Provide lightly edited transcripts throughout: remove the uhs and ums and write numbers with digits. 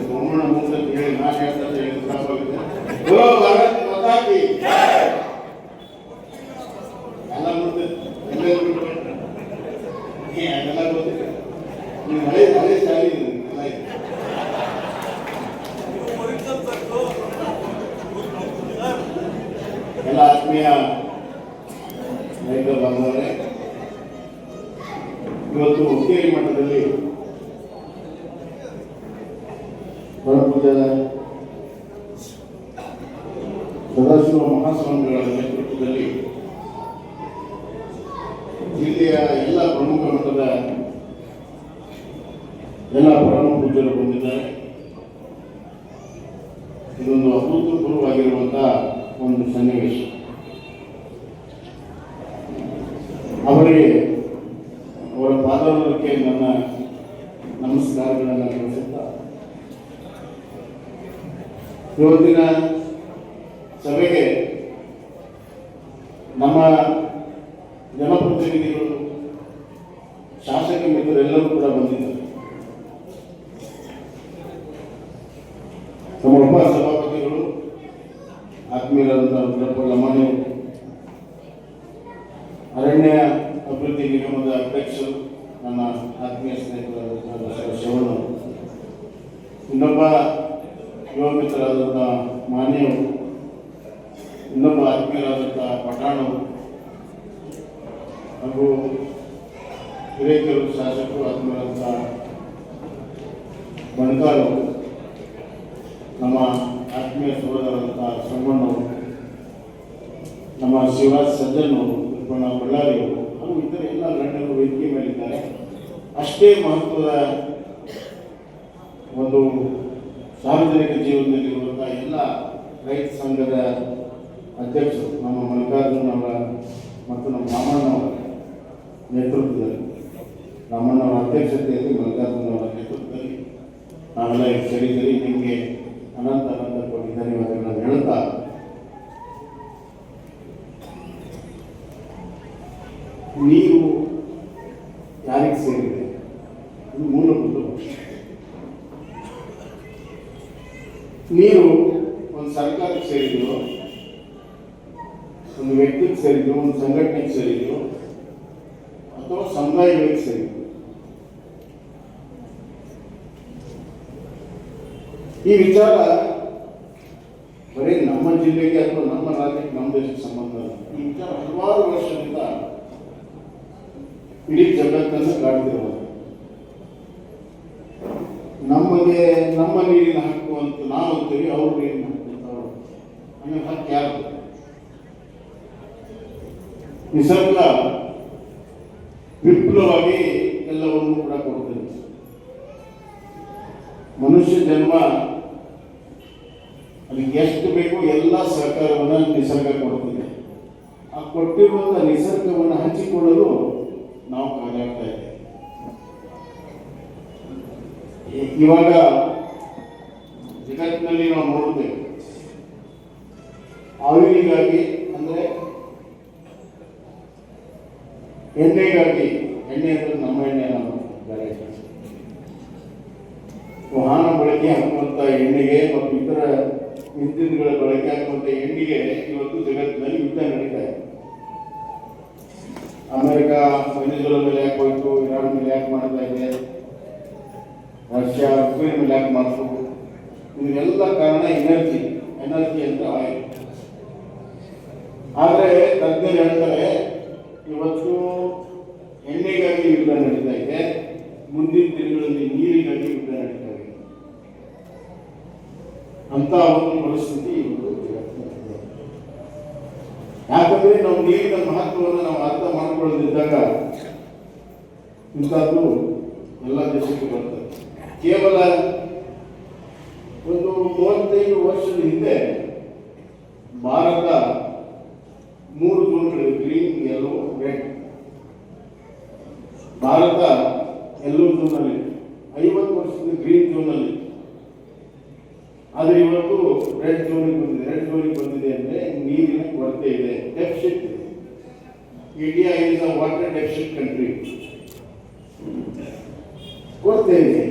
ಸೋಮಣ್ಣ ಮುಂದೆ ಹೇಳಿ ನಾನು ಹೇಳ್ತಾರೆ ಬೋಲೋ ಭಾರತ್ ಮಾತಾ ಕಿ ಎಲ್ಲ ಮುಂದೆ ಎಲ್ಲರೂ ಅದೆಲ್ಲ ಗೊತ್ತಿದೆ ನೀವು ಹಳೆ ಶಾಲೆ ಎಲ್ಲ ಇದೆ. ಎಲ್ಲ ಆತ್ಮೀಯ ರೈತ ಬಾಂಧವರೇ, ಇವತ್ತು ಹುಕ್ಕೇರಿ ಮಠದಲ್ಲಿ ಪರಮಪೂಜ್ಯರ ಸದಾಶಿವ ಮಹಾಸ್ವಾಮಿಗಳ ನೇತೃತ್ವದಲ್ಲಿ ಜಿಲ್ಲೆಯ ಎಲ್ಲ ಪ್ರಮುಖ ಮಠದ ಎಲ್ಲ ಪರಮ ಪೂಜ್ಯರು ಬಂದಿದ್ದಾರೆ. ಇದೊಂದು ಅಭೂತಪೂರ್ವವಾಗಿರುವಂತಹ ಒಂದು ಸನ್ನಿವೇಶ. ಅವರಿಗೆ ಅವರ ಪಾದಾರಕ್ಕೆ ನನ್ನ ನಮಸ್ಕಾರಗಳನ್ನು ತಿಳಿಸುತ್ತಾ ಇವತ್ತಿನ ಸಭೆಗೆ ನಮ್ಮ ಜನಪ್ರತಿನಿಧಿಗಳು, ಶಾಸಕ ಮಿತ್ರರೆಲ್ಲರೂ ಕೂಡ ಬಂದಿದ್ದಾರೆ. ನಮ್ಮ ಉಪ ಸಭಾಪತಿಗಳು ಆತ್ಮೀಯರಾದಂತಹ ರುದ್ರಪ್ಪ ಲಮಾಣಿ, ಅರಣ್ಯ ಅಭಿವೃದ್ಧಿ ನಿಗಮದ ಅಧ್ಯಕ್ಷರು ನನ್ನ ಆತ್ಮೀಯ ಸ್ನೇಹಿತರಾದಂತಹ ಶಿವಣ್ಣ, ಇನ್ನೊಬ್ಬ ಯುವ ಮಿತ್ರರಾದಂತಹ ಮಾನ್ಯವರು, ಇನ್ನೊಬ್ಬ ಆತ್ಮೀಯರಾದಂತಹ ಪಠಾಣರು ಹಾಗೂ ಹಿರೇಕೆರೂರು ಶಾಸಕರು ಆತ್ಮೀಯರಾದಂತಹ ಬಣಕಾರರು, ನಮ್ಮ ಆತ್ಮೀಯ ಸಹೋದರರಾದಂತಹ ಸೋಮಣ್ಣವರು, ನಮ್ಮ ಶಿವರಾಜ್ ಸಜ್ಜನವರು, ಕೃಪಣ್ಣ ಬಳ್ಳಾರಿಯವರು ಹಾಗೂ ಇತರ ಎಲ್ಲ ಗಣ್ಯರು ವೇದಿಕೆ ಮೇಲಿದ್ದಾರೆ. ಅಷ್ಟೇ ಮಹತ್ವದ ಒಂದು ಸಾರ್ವಜನಿಕ ಜೀವನದಲ್ಲಿರುವಂತಹ ಎಲ್ಲ ರೈತ ಸಂಘದ ಅಧ್ಯಕ್ಷರು ನಮ್ಮ ಮಲ್ಲಿಕಾರ್ಜುನ್ ಅವರ ಮತ್ತು ನಮ್ಮ ರಾಮಣ್ಣವರ ನೇತೃತ್ವದಲ್ಲಿ, ರಾಮಣ್ಣವರ ಅಧ್ಯಕ್ಷತೆಯಲ್ಲಿ ಮಲ್ಲಿಕಾರ್ಜುನ್ ಅವರ ನೇತೃತ್ವದಲ್ಲಿ ನಾವೆಲ್ಲ ಸೇರಿದ್ದೀರಿ. ನಿಮಗೆ ಅನಂತ ಅನಂತ ಕೋಟಿ ಧನ್ಯವಾದಗಳನ್ನು ಹೇಳುತ್ತಾ, ನೀರು ಯಾರಿಗೆ ಸೇರಿದೆ? ಇದು ಮೂಲಭೂತ. ನೀರು ಒಂದು ಸರ್ಕಾರಕ್ಕೆ ಸೇರಿದೆಯೋ, ಒಂದು ವ್ಯಕ್ತಿಗೆ ಸೇರಿದೆಯೋ, ಒಂದು ಸಂಘಟನೆಗೆ ಸೇರಿದೆಯೋ ಅಥವಾ ಸಮುದಾಯಗಳಿಗೆ ಸೇರಿದೆಯೋ? ಈ ವಿಚಾರ ಬರೀ ನಮ್ಮ ಜಿಲ್ಲೆಗೆ ಅಥವಾ ನಮ್ಮ ರಾಜ್ಯಕ್ಕೆ, ನಮ್ಮ ದೇಶಕ್ಕೆ ಸಂಬಂಧ ಇಲ್ಲ. ಈ ವಿಚಾರ ಹಲವಾರು ವರ್ಷದಿಂದ ಇಡೀ ಜಗತ್ತನ್ನು ಕಾಡ್ತಿರುವುದು. ನಮಗೆ ನಮ್ಮ ನೀರಿನ ಹಕ್ಕು ಅಂತ ನಾವು ಅಂತೀವಿ, ಅವ್ರ ನೀರಿನ ಹಕ್ಕು ಅಂತ ಅವರು. ಆಮೇಲೆ ಹಕ್ಕು ಯಾರು? ನಿಸರ್ಗ ವಿಪುಲವಾಗಿ ಎಲ್ಲವನ್ನೂ ಕೂಡ ಕೊಡ್ತದೆ. ಮನುಷ್ಯ ಜನ್ಮ ಅದಕ್ಕೆ ಎಷ್ಟು ಬೇಕೋ ಎಲ್ಲ ಸಹಕಾರವನ್ನು ನಿಸರ್ಗ ಕೊಡ್ತದೆ. ಆ ಕೊಟ್ಟಿರುವಂಥ ನಿಸರ್ಗವನ್ನು ಹಂಚಿಕೊಳ್ಳಲು ನಾವು ಕಾದಾಡ್ತಾ ಇದ್ದೇವೆ. ಇವಾಗ ಜಗತ್ತಿನಲ್ಲಿ ನಾವು ನೋಡುತ್ತೇವೆ, ಆವಿರಿಗಾಗಿ ಅಂದರೆ ಎಣ್ಣೆಗಾಗಿ, ಎಣ್ಣೆ ಅಂದರೆ ನಮ್ಮ ಎಣ್ಣೆ, ನಮ್ಮ ಬೇರೆ ವಾಹನ ಬಳಕೆ ಹಾಕುವಂಥ ಎಣ್ಣೆಗೆ ಮತ್ತು ಇತರ ಇಂಜಿನ್ಗಳ ಬಳಕೆ ಹಾಕುವಂಥ ಎಣ್ಣೆಗೆ ಇವತ್ತು ಜಗತ್ತಿನಲ್ಲಿ ಯುದ್ಧ ನಡೀತಾ ಇದೆ. ಅಮೆರಿಕ ವೆನಿಜುಲಾ ಮೇಲೆ ಯಾಕೆ ಹೋಯ್ತು, ಇರಾನ್ ಮೇಲೆ ಯಾಕೆ ಮಾಡ್ತಾ ಇದೆ, ರಷ್ಯಾ ಉಕ್ರೇನ್ ಮೇಲೆ ಯಾಕೆ ಮಾಡ್ತು? ಇದೆಲ್ಲ ಕಾರಣ ಎನರ್ಜಿ ಅಂತ ಆಯಿಲ್. ಆದರೆ ತಜ್ಞರು ಹೇಳ್ತಾರೆ, ಇವತ್ತು ಎಣ್ಣೆಗಾಗಿ ಯುದ್ಧ ನಡೀತಾ ಇದೆ, ಮುಂದಿನ ದಿನಗಳಲ್ಲಿ ನೀರಿಗಾಗಿ ಯುದ್ಧ ನಡೀತಾ ಇದೆ. ಅಂತ ಒಂದು ಪರಿಸ್ಥಿತಿ ಇವತ್ತು ಜಗತ್ತಿನಲ್ಲಿ. ಯಾಕಂದ್ರೆ ನಾವು ನೀರಿನ ಮಹತ್ವವನ್ನು ನಾವು ಅರ್ಥ ಮಾಡಿಕೊಳ್ಳದಿದ್ದಾಗ ಇಂಥದ್ದು ಎಲ್ಲ ದೇಶಕ್ಕೆ ಬರ್ತದೆ. ಕೇವಲ ಒಂದು 35 ವರ್ಷದ ಹಿಂದೆ ಭಾರತ 3 ಝೋನ್ಗಳಿವೆ, green, yellow, red. Bharat yellow ಝೋನಲ್ಲಿ 50 ವರ್ಷದಿಂದ ಗ್ರೀನ್ ಝೋನಲ್ಲಿ. ಆದರೆ ಇವತ್ತು ರೆಡ್ ಝೋನಿಗೆ ಬಂದಿದೆ. ರೆಡ್ ಝೋನಿಗೆ ಬಂದಿದೆ ಅಂದರೆ ನೀರಿನ ಕೊರತೆ ಇದೆ, ಡೆಫಿಸಿಟ್ ಇದೆ. India is a water deficit country. ಕೊರತೆ ಇದೆ.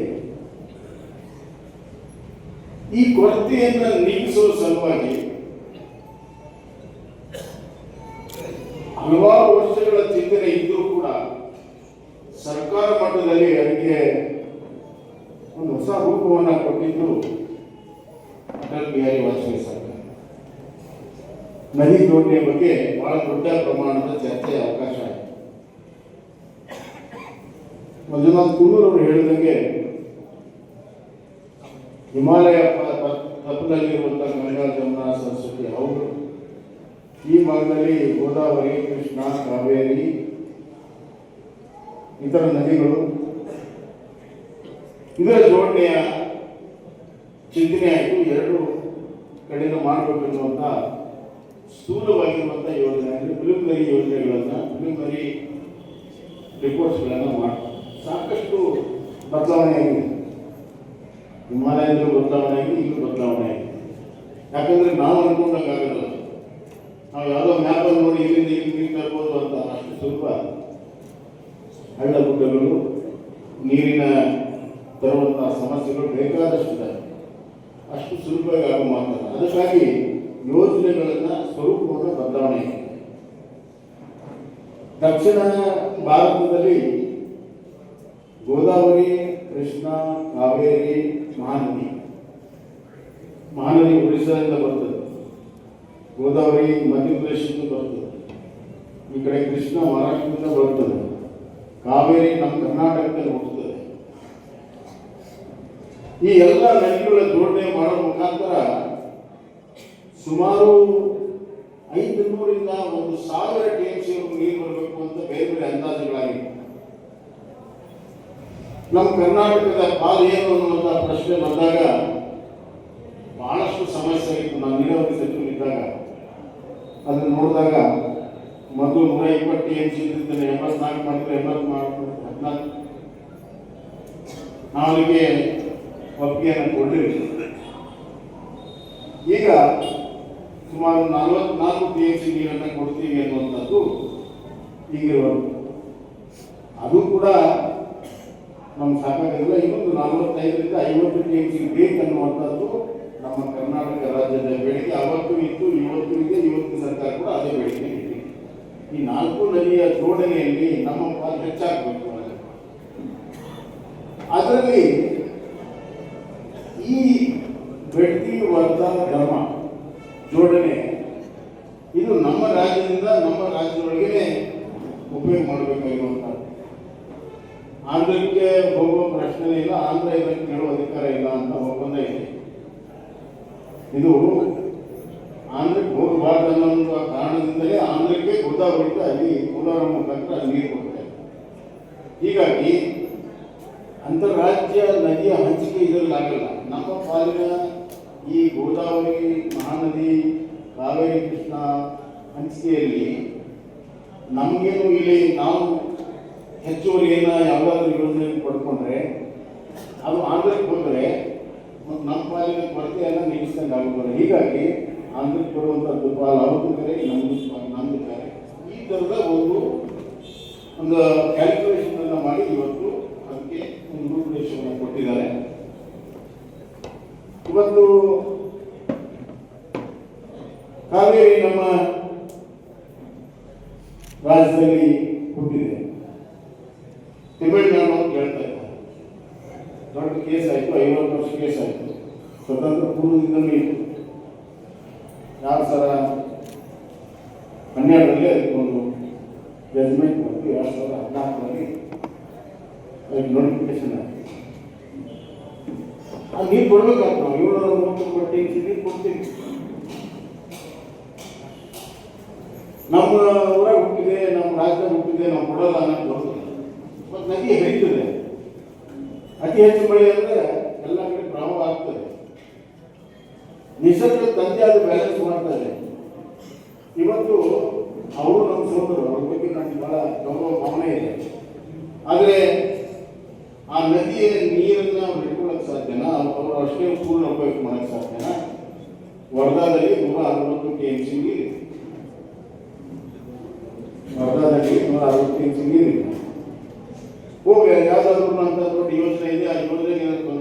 ಈ ಕೊರತೆಯನ್ನು ನೀಗಿಸುವ ಸಲುವಾಗಿ ಹಲವಾರು ವರ್ಷಗಳ ಚಿಂತನೆ ಇದ್ರೂ ಕೂಡ ಸರ್ಕಾರ ಮಟ್ಟದಲ್ಲಿ ಅದಕ್ಕೆ ಒಂದು ಹೊಸ ರೂಪವನ್ನು ಕೊಟ್ಟಿದ್ದು ಅಟಲ್ ಬಿಹಾರಿ ವಾಜಪೇಯಿ ಸರ್ಕಾರ. ನದಿ ಜೋಡಣೆ ಬಗ್ಗೆ ಬಹಳ ದೊಡ್ಡ ಪ್ರಮಾಣದ ಚರ್ಚೆಯ ಅವಕಾಶ ಆಯಿತು. ಮಂಜುನಾಥ್ ಕುನ್ನೂರ್ ಅವರು ಹೇಳಿದಂಗೆ ಹಿಮಾಲಯ ತಪ್ಪದಲ್ಲಿರುವಂತಹ ಗಂಗಾ ಜಮುನಾ ಸರಸ್ವತಿ ಹೌದು, ಈ ಭಾಗದಲ್ಲಿ ಗೋದಾವರಿ, ಕೃಷ್ಣ, ಕಾವೇರಿ, ಇತರ ನದಿಗಳು, ಇದರ ಜೋಡಣೆಯ ಚಿಂತನೆ ಆಯಿತು. ಎರಡು ಕಡೆಯಿಂದ ಮಾಡಬೇಕೆನ್ನುವಂಥ ಸ್ಥೂಲವಾಗಿರುವಂಥ ಯೋಜನೆ, ಪ್ರಿಲಿಮಿನರಿ ಯೋಜನೆಗಳನ್ನು, ಪ್ರಿಲಿಮಿನರಿ ರಿಪೋರ್ಟ್ಸ್ಗಳನ್ನು ಮಾಡಿ ಸಾಕಷ್ಟು ಬದಲಾವಣೆ ಆಗಿದೆ. ಹಿಮಾಲಯದಲ್ಲೂ ಬದಲಾವಣೆ ಆಗಿದೆ, ಇಲ್ಲೂ ಬದಲಾವಣೆ ಆಗಿದೆ. ಯಾಕಂದರೆ ನಾವು ಅನ್ಕೊಂಡಾಗಲ್ಲ, ನಾವು ಯಾವುದೋ ಮ್ಯಾಪಲ್ಲಿ ನೋಡಿ ಇಲ್ಲಿಂದ ಇಲ್ಲಿ ನೀರು ತರ್ಬೋದು ಅಂತ ಅಷ್ಟು ಸುಲಭ. ಹಳ್ಳ ಗುಡ್ಡಗಳು, ನೀರಿನ ತರುವಂಥ ಸಮಸ್ಯೆಗಳು ಬೇಕಾದಷ್ಟಿದೆ, ಅಷ್ಟು ಸುಲಭವಾಗಿ ಆಗೋ ಮಾತಲ್ಲ. ಅದಕ್ಕಾಗಿ ಯೋಜನೆಗಳನ್ನು ಸ್ವರೂಪವನ್ನು ಬದಲಾವಣೆ ಆಗಿದೆ. ದಕ್ಷಿಣ ಭಾರತದಲ್ಲಿ ಗೋದಾವರಿ, ಕೃಷ್ಣ, ಕಾವೇರಿ, ಮಹಾನದಿ ಒಡಿಶಾದಿಂದ ಬರ್ತದೆ, ಗೋದಾವರಿ ಮಧ್ಯಪ್ರದೇಶದಿಂದ ಬರ್ತದೆ, ಈ ಕಡೆ ಕೃಷ್ಣ ಮಹಾರಾಷ್ಟ್ರದಿಂದ ಬರ್ತದೆ, ಕಾವೇರಿ ನಮ್ಮ ಕರ್ನಾಟಕದಲ್ಲಿ ಹುಟ್ಟುತ್ತದೆ. ಈ ಎಲ್ಲ ನದಿಗಳ ಜೋಡಣೆ ಮಾಡೋ ಮುಖಾಂತರ ಸುಮಾರು 500ರಿಂದ 1000 TMC ನೀರು ಬರಬೇಕು ಅಂತ ಬೇರೆ ಬೇರೆ ಅಂದಾಜುಗಳಾಗಿವೆ. ನಮ್ಮ ಕರ್ನಾಟಕದ ಪಾಲು ಏನು ಅನ್ನುವಂಥ ಪ್ರಶ್ನೆ ಬಂದಾಗ ಬಹಳಷ್ಟು ಸಮಸ್ಯೆ ಆಗಿತ್ತು. ನಾವು ನೀರಾವರಿ ಸಚಿವರಿದ್ದಾಗ ಅದನ್ನು ನೋಡಿದಾಗ ಮೊದಲು 120 TMC ಇದ್ದಿದ್ದನ್ನು 84 ಮಾಡಿದ್ರೆ 14 ನಾವು ಅದಕ್ಕೆ ಒಪ್ಪಿಗೆಯನ್ನು ಕೊಟ್ಟಿರಿ. ಈಗ ಸುಮಾರು 44 TMC ನೀರನ್ನು ಕೊಡ್ತೀವಿ ಅನ್ನುವಂಥದ್ದು ಈಗಿರುವಂಥ, ಅದು ಕೂಡ ನಮ್ಗೆ ಸಾಕಾಗಿಲ್ಲ. ಇನ್ನೊಂದು 45ರಿಂದ 50 TMC ಬೇಕನ್ನುವಂಥದ್ದು ನಮ್ಮ ಕರ್ನಾಟಕ ರಾಜ್ಯದ ಬೇಡಿಕೆ. ಅವತ್ತು ಇತ್ತು, ಇವತ್ತು ಇದೆ, ಇವತ್ತಿನ ಸರ್ಕಾರ ಕೂಡ ಅದೇ ಬೇಡಿಕೆ ಇದೆ. ಈ 4 ನದಿಯ ಜೋಡಣೆಯಲ್ಲಿ ನಮ್ಮ ಪಾಲು ಹೆಚ್ಚಾಗಬೇಕು. ಅದರಲ್ಲಿ ಈ ಬೆಡ್ತಿ, ವರ್ಧಾ, ಧರ್ಮ ಜೋಡಣೆ ಇದು ನಮ್ಮ ರಾಜ್ಯದಿಂದ ನಮ್ಮ ರಾಜ್ಯದೊಳಗೆ ಉಪಯೋಗ ಮಾಡಬೇಕಾಗಿರುವಂಥದ್ದು. ಆಂಧ್ರಕ್ಕೆ ಹೋಗುವ ಪ್ರಶ್ನೆ ಇಲ್ಲ, ಆಂಧ್ರ ಇದಕ್ಕೆ ಕೇಳುವ ಅಧಿಕಾರ ಇಲ್ಲ ಅಂತ ಒಪ್ಪಂದ ಇದೆ. ಇದು ಆಂಧ್ರಕ್ಕೆ ಹೋಗಬಾರ್ದು ಅನ್ನೋ ಕಾರಣದಿಂದಲೇ ಆಂಧ್ರಕ್ಕೆ ಗೋದಾವರಿಗೆ ಅಲ್ಲಿ ಕೋಲಾರ ಮುಖಾಂತರ ನೀರು ಕೊಡ್ತಾರೆ. ಹೀಗಾಗಿ ಅಂತಾರಾಜ್ಯ ನದಿಯ ಹಂಚಿಕೆ ಇದರಲ್ಲಿ ಆಗಲ್ಲ. ನಮ್ಮ ಪಾಲಿನ ಈ ಗೋದಾವರಿ, ಮಹಾನದಿ, ಕಾವೇರಿ, ಕೃಷ್ಣ ಹಂಚಿಕೆಯಲ್ಲಿ ನಮಗೇನು ಇಲ್ಲಿ ನಾವು ಹೆಚ್ಚುವರಿಯನ್ನು ಯಾವುದಾದ್ರೂ ಯೋಜನೆ ಪಡ್ಕೊಂಡ್ರೆ ಅದು ಆಂಧ್ರಕ್ಕೆ ಬಂದರೆ ಮತ್ತು ನಮ್ಮ ಪಾಲಿನ ಕೊರತೆಯನ್ನು ನೀಗಿಸ್ದಂಗೆ ಆಗುತ್ತದೆ. ಹೀಗಾಗಿ ಆಂಧ್ರಕ್ಕೆ ಬರುವಂಥದ್ದು ಪಾಲು ಅವ್ರದ್ದು ಬೇರೆ, ನಮ್ಮದು ಬೇರೆ. ಈ ಥರದ ಒಂದು ಕ್ಯಾಲ್ಕುಲೇಷನನ್ನು ಮಾಡಿ ಇವತ್ತು ಅದಕ್ಕೆ ಒಂದು ರೂಪುರೇಷೆಯನ್ನು ಕೊಟ್ಟಿದ್ದಾರೆ. ಇವತ್ತು ಕಾವೇರಿ ನಮ್ಮ ರಾಜ್ಯದಲ್ಲಿ ಹುಟ್ಟಿದೆ. ತಮಿಳುನಾಡು ಅಂತ ಹೇಳ್ತಾ ಇದ್ದಾರೆ. ದೊಡ್ಡ ಕೇಸ್ ಆಯಿತು, 50 ವರ್ಷ ಕೇಸ್ ಆಯಿತು. ಸ್ವತಂತ್ರ ಪೂರ್ವದಿಂದಲೂ ಇತ್ತು. 2012ರಲ್ಲಿ ಅದಕ್ಕೊಂದು ಜಜ್ಮೆಂಟ್ ಬಂತು. 2014ರಲ್ಲಿ ಅದಕ್ಕೆ ನೋಟಿಫಿಕೇಶನ್ ಆಯಿತು. ಅದು ನೀರು ಕೊಡ್ಬೇಕಾಗ್ತದೆ. ನಾವು 730 TMC ನೀರು ಕೊಡ್ತೀವಿ. ನಮ್ಮ ಊರಾಗ ಹುಟ್ಟಿದೆ, ನಮ್ಮ ರಾಜ್ಯದಾಗ ಹುಟ್ಟಿದೆ, ನಾವು ಕೊಡೋಲ್ಲ ಅನ್ನೋದು ಬರ್ತದೆ. ಮತ್ತು ನದಿ ಹರಿತದೆ. ಅತಿ ಹೆಚ್ಚು ಮಳೆ ಅಂದರೆ ಎಲ್ಲ ಕಡೆ ಪ್ರವಾಹ ಆಗ್ತದೆ. ನಿಸರ್ಗ ತಂದೆ ಅದು ಬ್ಯಾಲೆನ್ಸ್ ಮಾಡ್ತಾರೆ. ಇವತ್ತು ಅವರು ನಮ್ಮ ಸೋದರರು, ಅವ್ರ ಬಗ್ಗೆ ನನಗೆ ಬಹಳ ಗೌರವ ಭಾವನೆ ಇದೆ. ಆದರೆ ಆ ನದಿಯ ನೀರನ್ನು ಅವ್ರು ಇಟ್ಕೊಳ್ಳೋಕೆ ಸಾಧ್ಯನಾ? ಅವರು ಅಷ್ಟೇ ಪೂರ್ಣ ಉಪಯೋಗ ಮಾಡೋಕ್ಕೆ ಸಾಧ್ಯನಾ? ವರ್ಧಾದಲ್ಲಿ 160 TMC ನೀರಿದೆ. ವರ್ಧಾದಲ್ಲಿ 160 TMC ನೀರಿದೆ. ಹೋಗಿ ಯಾವುದಾದ್ರೂ ಅಂತ ದೊಡ್ಡ ಯೋಜನೆ ಇದೆ, ಆ ಯೋಜನೆ